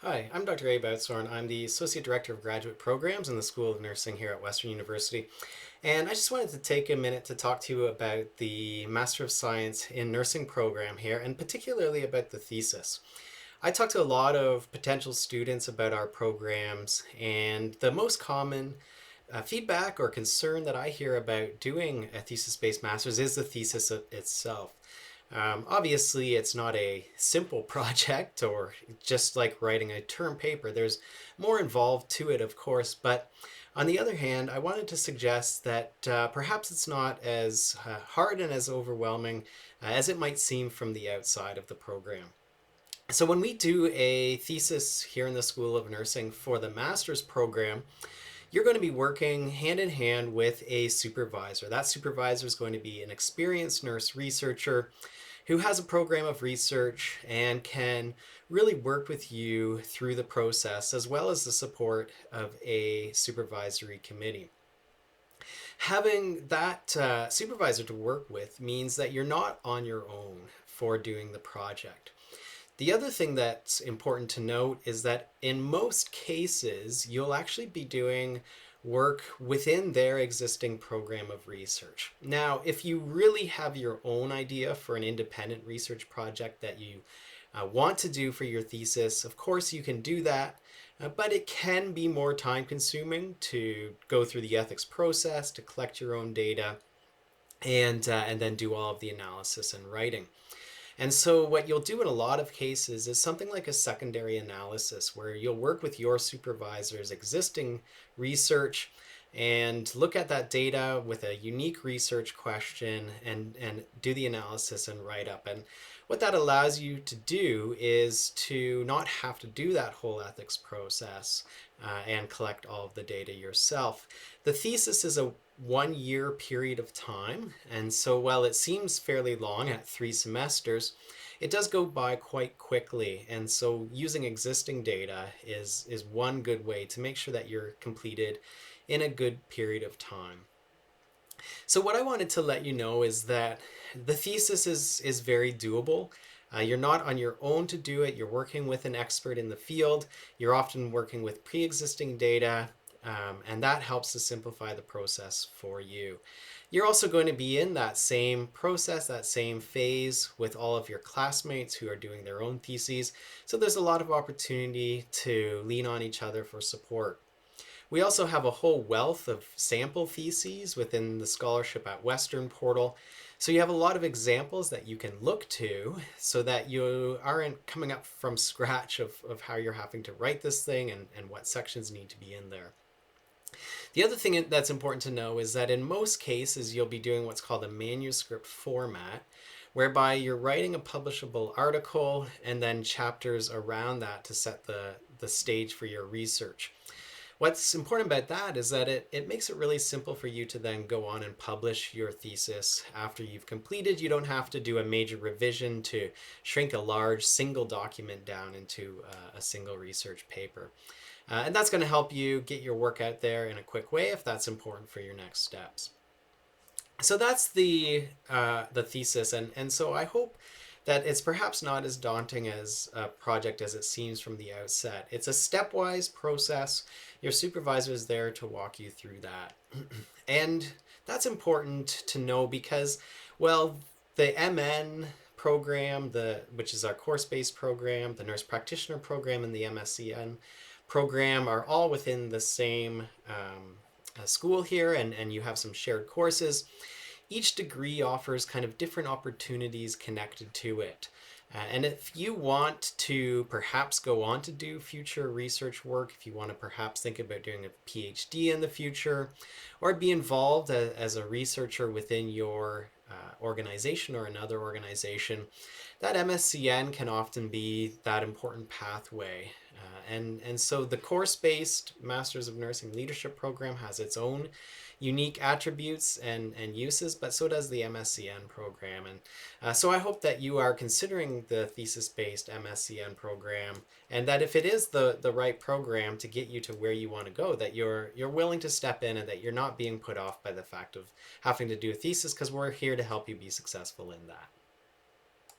Hi, I'm Dr. Abe Outsorn. I'm the Associate Director of Graduate Programs in the School of Nursing here at Western University. And I just wanted to take a minute to talk to you about the Master of Science in Nursing program here, and particularly about the thesis. I talk to a lot of potential students about our programs, and the most common feedback or concern that I hear about doing a thesis-based master's is the thesis itself. Obviously, it's not a simple project or just like writing a term paper. There's more involved to it, of course, but on the other hand, I wanted to suggest that perhaps it's not as hard and as overwhelming as it might seem from the outside of the program. So when we do a thesis here in the School of Nursing for the master's program, you're going to be working hand in hand with a supervisor. That supervisor is going to be an experienced nurse researcher who has a program of research and can really work with you through the process, as well as the support of a supervisory committee. Having that supervisor to work with means that you're not on your own for doing the project. The other thing that's important to note is that in most cases, you'll actually be doing work within their existing program of research. Now, if you really have your own idea for an independent research project that you want to do for your thesis, of course you can do that, but it can be more time consuming to go through the ethics process, to collect your own data, and then do all of the analysis and writing. And so what you'll do in a lot of cases is something like a secondary analysis where you'll work with your supervisor's existing research and look at that data with a unique research question and do the analysis and write up. And what that allows you to do is to not have to do that whole ethics process and collect all of the data yourself. The thesis is a 1 year period of time, and so while it seems fairly long at 3 semesters, it does go by quite quickly. And so using existing data is one good way to make sure that you're completed in a good period of time. So what I wanted to let you know is that the thesis is very doable. You're not on your own to do it. You're working with an expert in the field. You're often working with pre-existing data, and that helps to simplify the process for you. You're also going to be in that same process, that same phase with all of your classmates who are doing their own theses. So there's a lot of opportunity to lean on each other for support. We also have a whole wealth of sample theses within the scholarship at Western portal. So you have a lot of examples that you can look to so that you aren't coming up from scratch of how you're having to write this thing and what sections need to be in there. The other thing that's important to know is that in most cases, you'll be doing what's called a manuscript format, whereby you're writing a publishable article and then chapters around that to set the stage for your research. What's important about that is that it makes it really simple for you to then go on and publish your thesis after you've completed. You don't have to do a major revision to shrink a large single document down into a single research paper. And that's going to help you get your work out there in a quick way if that's important for your next steps. So that's the thesis, and so I hope that it's perhaps not as daunting as a project as it seems from the outset. It's a stepwise process. Your supervisor is there to walk you through that. And that's important to know because, well, the MN program, which is our course-based program, the nurse practitioner program, and the MScN program are all within the same school here, and you have some shared courses. Each degree offers kind of different opportunities connected to it. And if you want to perhaps go on to do future research work, if you want to perhaps think about doing a PhD in the future, or be involved as a researcher within your organization or another organization, that MScN can often be that important pathway. And so the course-based Masters of Nursing Leadership program has its own unique attributes and uses, but so does the MScN program. And so I hope that you are considering the thesis-based MScN program, and that if it is the right program to get you to where you want to go, that you're willing to step in and that you're not being put off by the fact of having to do a thesis, because we're here to help you be successful in that.